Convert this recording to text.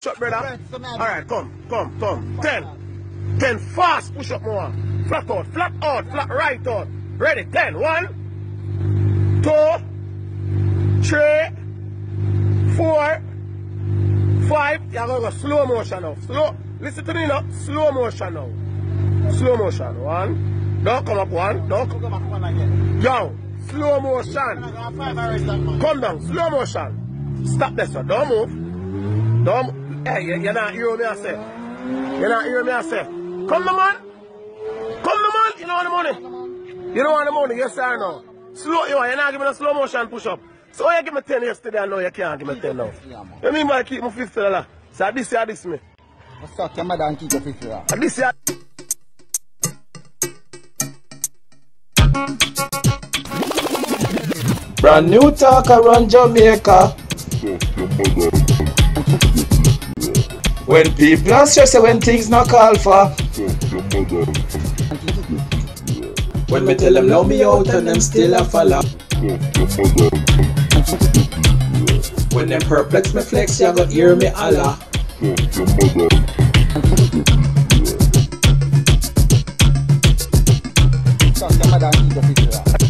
Push up, brother. Alright, come. 10. 10 fast, push up more. Flat out, flat right out. Ready, 10. 1, 2, 3, 4, 5. You're going to go slow motion now. Slow. Listen to me now. Slow motion now. Slow motion. 1. Don't come up 1. Don't come back 1 again. Yo, slow motion. Come down, slow motion. Stop this one. Don't move. Don't. Hey, you're not hearing me, I say. You're not hearing me, I say. Come the man. You don't want the money. You don't want the money, yes or no? Slow, you're not giving a slow motion push up. So you give me 10 yesterday, I know you can't give me 10 now. You mean by keep me $50? So this me. What's up, your mother and keep your $50? This year. Brand new talk around Jamaica. When people are stressed, when things not call for. When me tell them love me out and them still a follow. When them perplex me flex, you got hear me holla. What's up, your mother and keep your $50?